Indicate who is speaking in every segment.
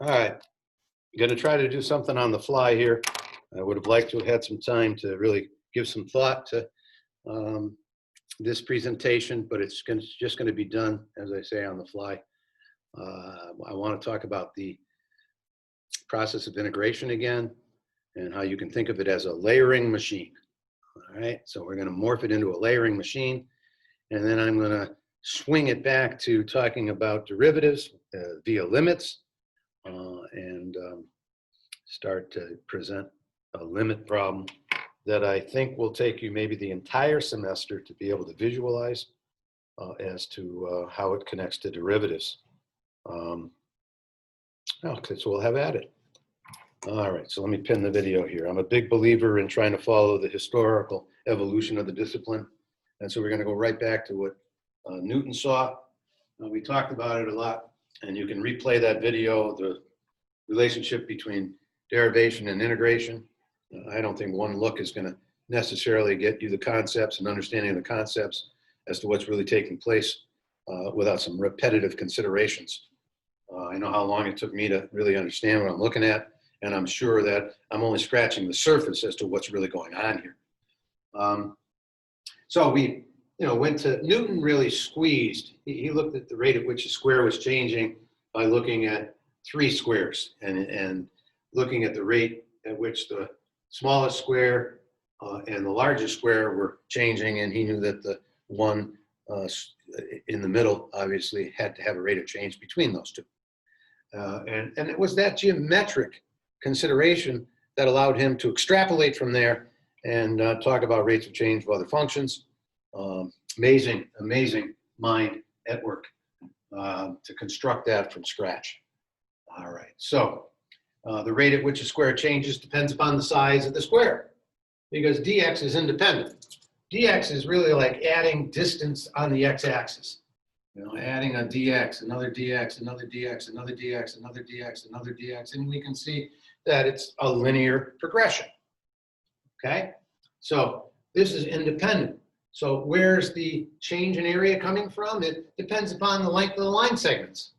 Speaker 1: All right, I'm going to try to do something on the fly here. I would have liked to have had some time to really give some thought to um, this presentation, but just going to be done, as I say, on the fly. I want to talk about the process of integration again and how you can think of it as a layering machine. All right, so we're going to morph it into a layering machine, and then I'm going to swing it back to talking about derivatives via limits. And start to present a limit problem that I think will take you maybe the entire semester to be able to visualize as to how it connects to derivatives. Okay, so we'll have at it. All right, so let me pin the video here. I'm a big believer in trying to follow the historical evolution of the discipline. And so we're going to go right back to what Newton saw. We talked about it a lot, and you can replay that video, the relationship between derivation and integration. I don't think one look is going to necessarily get you the concepts and understanding of the concepts as to what's really taking place without some repetitive considerations. I know how long it took me to really understand what I'm looking at, and I'm sure that I'm only scratching the surface as to what's really going on here. So we went to, Newton really squeezed. He looked at the rate at which a square was changing by looking at 3 squares and looking at the rate at which the smallest square and the largest square were changing, and he knew that the one in the middle obviously had to have a rate of change between those two. And it was that geometric consideration that allowed him to extrapolate from there and talk about rates of change of other functions. Amazing mind at work to construct that from scratch. All right, so the rate at which a square changes depends upon the size of the square, because dx is independent. Dx is really like adding distance on the x-axis. Adding a dx, another dx, another dx, another dx, another dx, another dx, and we can see that it's a linear progression. Okay, so this is independent. So where's the change in area coming from? It depends upon the length of the line segments.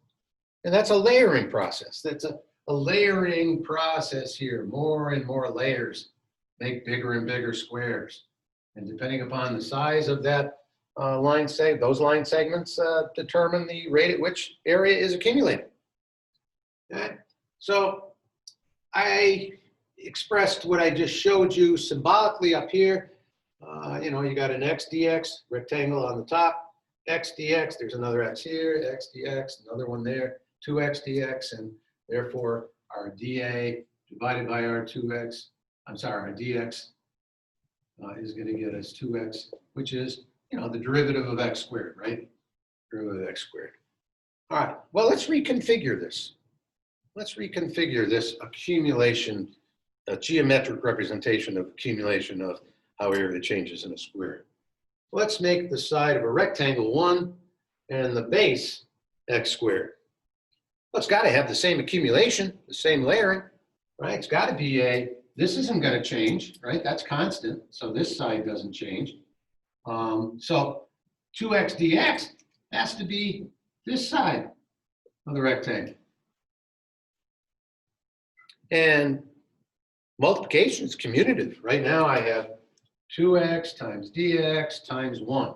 Speaker 1: And that's a layering process. That's a layering process here. More and more layers make bigger and bigger squares. And depending upon the size of that those line segments determine the rate at which area is accumulating. Okay? So I expressed what I just showed you symbolically up here. You got an x dx rectangle on the top, x dx, there's another x here, x dx, another one there, 2x dx, and therefore our dA divided by our 2x, our dx is going to get us 2x, which is, the derivative of x squared, right? Derivative of x squared. All right, well, let's reconfigure this. Let's reconfigure this accumulation, a geometric representation of accumulation of how area changes in a square. Let's make the side of a rectangle 1 and the base x squared. Well, it's got to have the same accumulation, the same layering, right? It's got to be this isn't going to change, right? That's constant, so this side doesn't change. So 2x dx has to be this side of the rectangle. And multiplication is commutative. Right now I have 2x times dx times 1.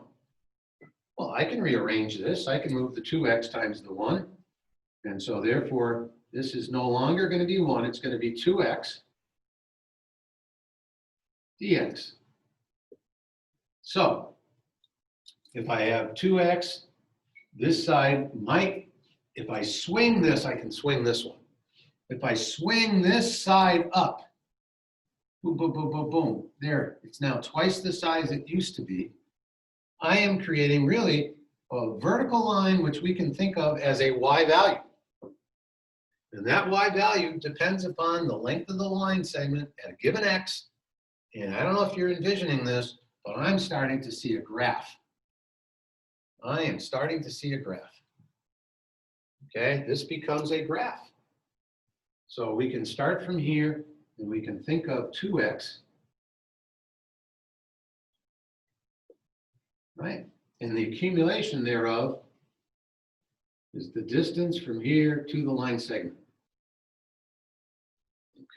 Speaker 1: Well, I can rearrange this. I can move the 2x times the 1. And so therefore, this is no longer going to be 1. It's going to be 2x dx. So if I have 2x, this side might, if I swing this, I can swing this one. If I swing this side up, boom, boom, boom, boom, boom, there, it's now twice the size it used to be. I am creating really a vertical line which we can think of as a y value. And that y value depends upon the length of the line segment at a given x. And I don't know if you're envisioning this, but I'm starting to see a graph. I am starting to see a graph. Okay, this becomes a graph. So we can start from here and we can think of 2x, right? And the accumulation thereof is the distance from here to the line segment.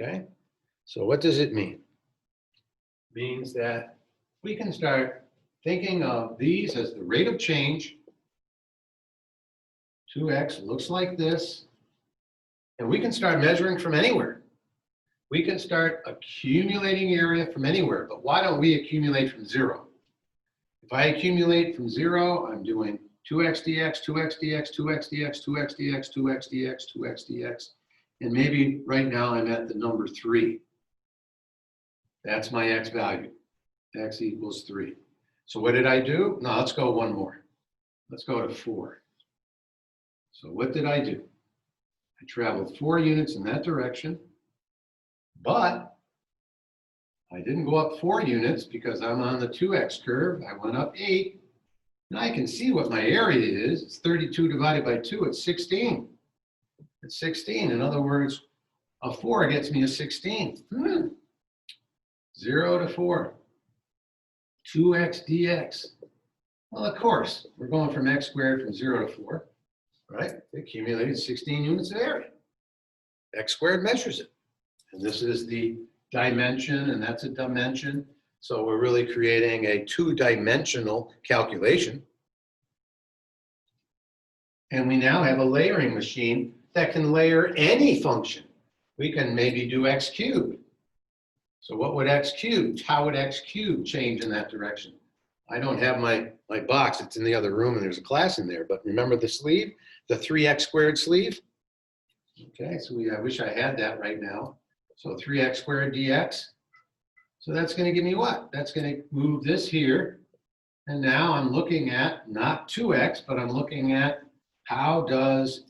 Speaker 1: Okay, so what does it mean? It means that we can start thinking of these as the rate of change. 2x looks like this, and we can start measuring from anywhere. We can start accumulating area from anywhere, but why don't we accumulate from 0? If I accumulate from 0, I'm doing 2x dx, 2x dx, 2x dx, 2x dx, 2x dx, 2x dx, and maybe right now I'm at the number 3. That's my x value. X equals 3. So what did I do? No, let's go one more. Let's go to 4. So what did I do? I traveled 4 units in that direction, but I didn't go up 4 units because I'm on the 2x curve. I went up 8. And I can see what my area is. It's 32 divided by 2. It's 16. It's 16. In other words, a 4 gets me a 16. 0 to 4. 2x dx. Well, of course, we're going from x squared from 0 to 4, right? It accumulated 16 units of area. X squared measures it. And this is the dimension, and that's a dimension. So we're really creating a 2-dimensional calculation. And we now have a layering machine that can layer any function. We can maybe do x cubed. So what would x cubed? How would x cubed change in that direction? I don't have my box. It's in the other room, and there's a class in there. But remember the sleeve, the 3x squared sleeve? Okay, so I wish I had that right now. So 3x squared dx. So that's going to give me what? That's going to move this here. And now I'm looking at not 2x, but I'm looking at how does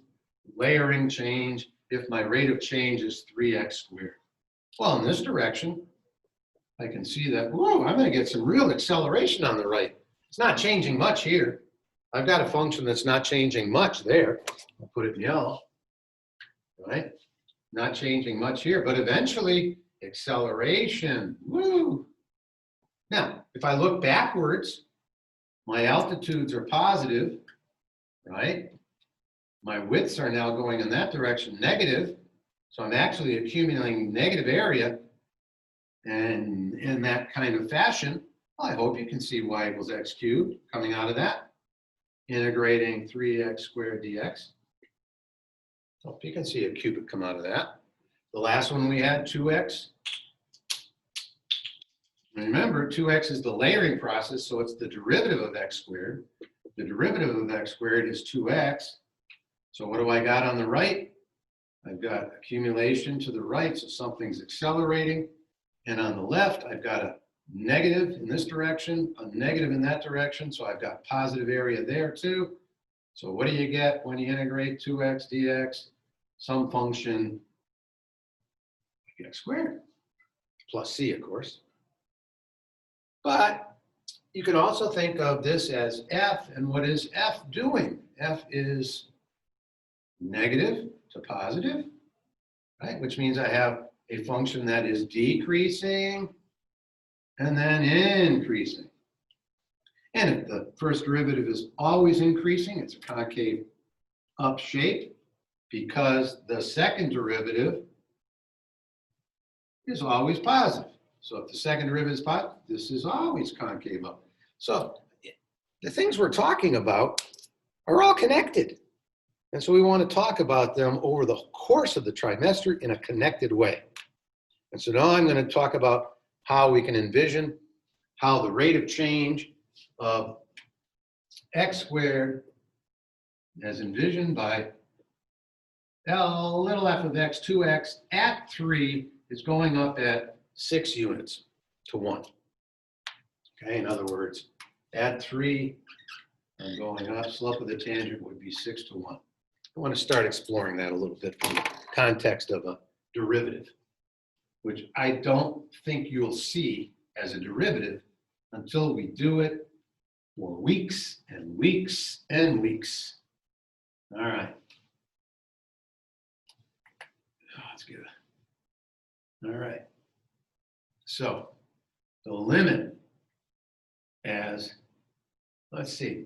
Speaker 1: layering change if my rate of change is 3x squared. Well, in this direction, I can see that, whoa, I'm going to get some real acceleration on the right. It's not changing much here. I've got a function that's not changing much there. I'll put it in yellow, right? Not changing much here, but eventually, acceleration, woo! Now, if I look backwards, my altitudes are positive, right? My widths are now going in that direction, negative. So I'm actually accumulating negative area. And in that kind of fashion, well, I hope you can see y equals x cubed coming out of that. Integrating 3x squared dx. Hope you can see a cubic come out of that. The last one we had, 2x. Remember, 2x is the layering process, so it's the derivative of x squared. The derivative of x squared is 2x. So what do I got on the right? I've got accumulation to the right, so something's accelerating. And on the left, I've got a negative in this direction, a negative in that direction, so I've got positive area there too. So what do you get when you integrate 2x dx? Some function x squared, plus c, of course. But you can also think of this as f, and what is f doing? F is negative to positive, right? Which means I have a function that is decreasing and then increasing. And if the first derivative is always increasing, it's a concave up shape, because the second derivative is always positive. So if the second derivative is positive, this is always concave up. So the things we're talking about are all connected. And so we want to talk about them over the course of the trimester in a connected way. And so now I'm going to talk about how we can envision how the rate of change of x squared as envisioned by little f of x, 2x at 3 is going up at 6 units to 1. Okay, in other words, at 3, I'm going up, slope of the tangent would be 6 to 1. I want to start exploring that a little bit from the context of a derivative, which I don't think you'll see as a derivative until we do it for weeks and weeks and weeks. All right. That's good. All right. So the limit as, let's see.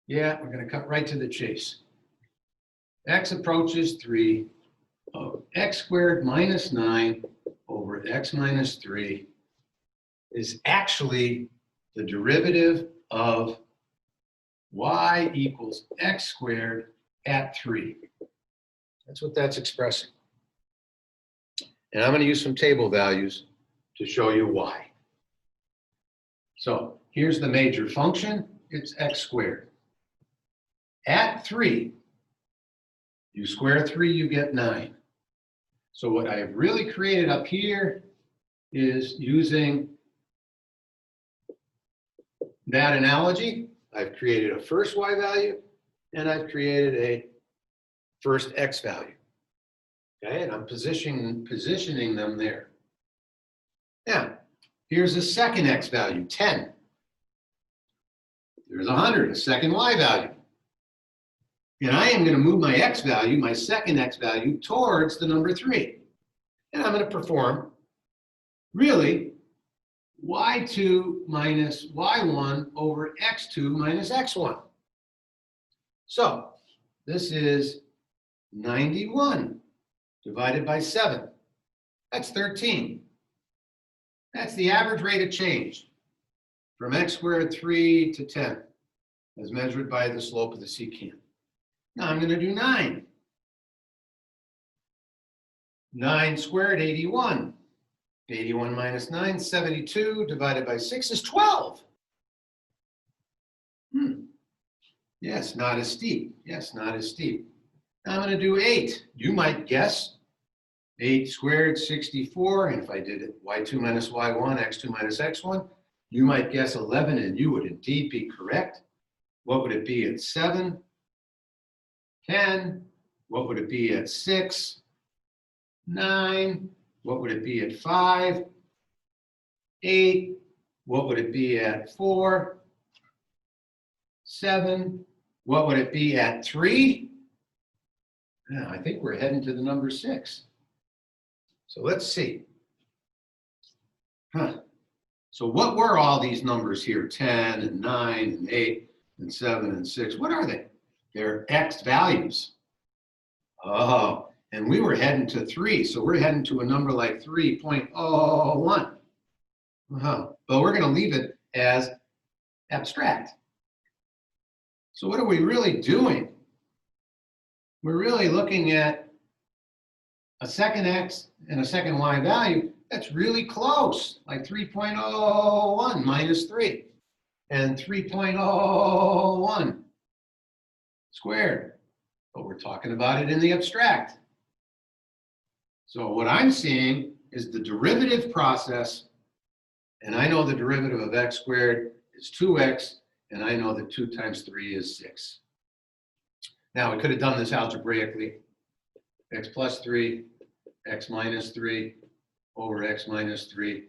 Speaker 1: Yeah, we're going to cut right to the chase. X approaches 3. of x squared minus 9 over x minus 3 is actually the derivative of y equals x squared at 3. That's what that's expressing. And I'm going to use some table values to show you why. So here's the major function. It's x squared. At 3, you square 3, you get 9. So what I've really created up here is using that analogy. I've created a first y value, and I've created a first x value. Okay, and I'm positioning them there. Now, here's a second x value, 10. There's 100, a second y value. And I am going to move my x value, my second x value, towards the number 3. And I'm going to perform, really, y2 minus y1 over x2 minus x1. So this is 91 divided by 7. That's 13. That's the average rate of change from x squared 3 to 10 as measured by the slope of the secant. Now I'm going to do 9. 9 squared, 81. 81 minus 9, 72, divided by 6 is 12. Yes, not as steep. Yes, not as steep. Now I'm going to do 8. You might guess 8 squared, 64. And if I did it y2 minus y1, x2 minus x1, you might guess 11, and you would indeed be correct. What would it be at 7? 10. What would it be at 6? 9. What would it be at 5? 8. What would it be at 4? 7. What would it be at 3? Yeah, I think we're heading to the number 6. So let's see. So what were all these numbers here? 10 and 9 and 8 and 7 and 6. What are they? They're x values. Oh, and we were heading to 3. So we're heading to a number like 3.01. But we're going to leave it as abstract. So what are we really doing? We're really looking at a second x and a second y value that's really close, like 3.01 minus 3 and 3.01 squared. But we're talking about it in the abstract. So what I'm seeing is the derivative process, and I know the derivative of x squared is 2x, and I know that 2 times 3 is 6. Now, we could have done this algebraically. X plus 3, x minus 3 over x minus 3,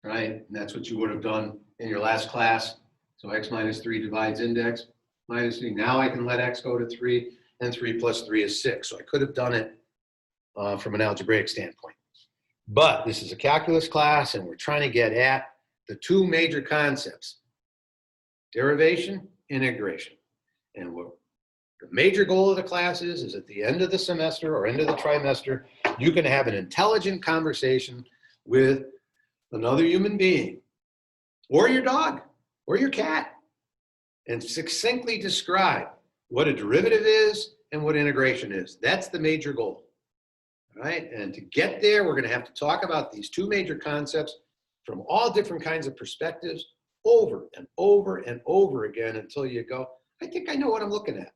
Speaker 1: right? And that's what you would have done in your last class. So x minus 3 divides into x minus 3. Now I can let x go to 3, and 3 plus 3 is 6. So I could have done it from an algebraic standpoint. But this is a calculus class, and we're trying to get at the two major concepts: derivation, integration. And what the major goal of the class is at the end of the semester or end of the trimester, you can have an intelligent conversation with another human being, or your dog, or your cat, and succinctly describe what a derivative is and what integration is. That's the major goal. All right, and to get there, we're going to have to talk about these two major concepts from all different kinds of perspectives over and over and over again until you go, I think I know what I'm looking at.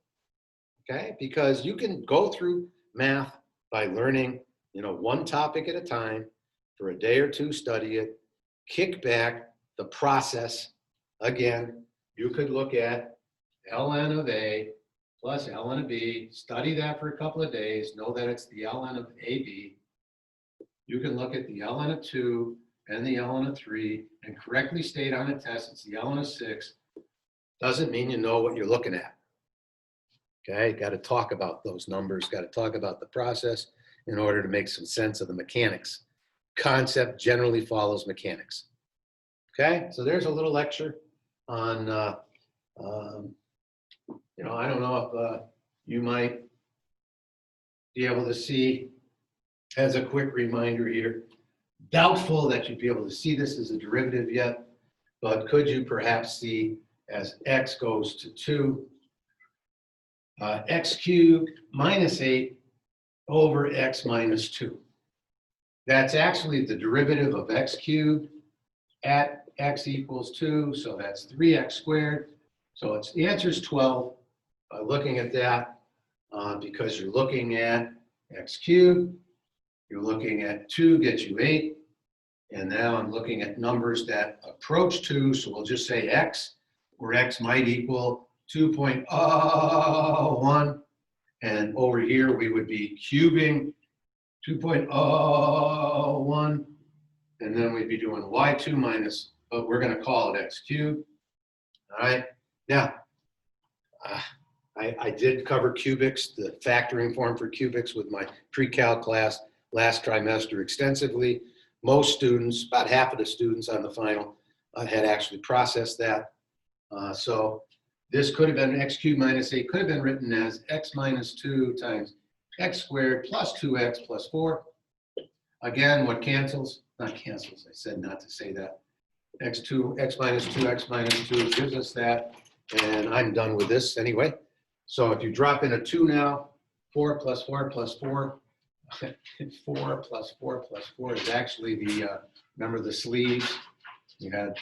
Speaker 1: Okay, because you can go through math by learning, one topic at a time for a day or two, study it, kick back the process. Again, you could look at ln of A plus ln of B, study that for a couple of days, know that it's the ln of AB. You can look at the ln of 2 and the ln of 3 and correctly state on a test it's the ln of 6. Doesn't mean you know what you're looking at. Okay, got to talk about those numbers, got to talk about the process in order to make some sense of the mechanics. Concept generally follows mechanics. Okay, so there's a little lecture on, I don't know if you might be able to see as a quick reminder here, doubtful that you'd be able to see this as a derivative yet, but could you perhaps see as x goes to 2, x cubed minus 8 over x minus 2. That's actually the derivative of x cubed at x equals 2, so that's 3x squared. So it's, the answer is 12 by looking at that, because you're looking at x cubed, you're looking at 2 gets you 8, and now I'm looking at numbers that approach 2, so we'll just say x, where x might equal 2.01, and over here we would be cubing 2.01, and then we'd be doing y2 minus, but we're going to call it x cubed. All right, now I did cover cubics, the factoring form for cubics with my pre-calc class last trimester extensively. Most students, about half of the students on the final, had actually processed that. So this could have been x cubed minus 8, could have been written as x minus 2 times x squared plus 2x plus 4. Again, what cancels? Not cancels, I said not to say that. X minus 2 gives us that, and I'm done with this anyway. So if you drop in a 2 now, 4 plus 4 plus 4, 4 plus 4 plus 4 is actually the, remember the sleeves? You had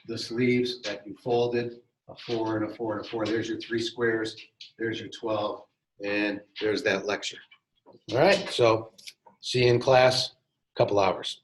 Speaker 1: the sleeves that you folded, a 4 and a 4 and a 4. There's your 3 squares, there's your 12, and there's that lecture. All right, so see you in class, couple hours.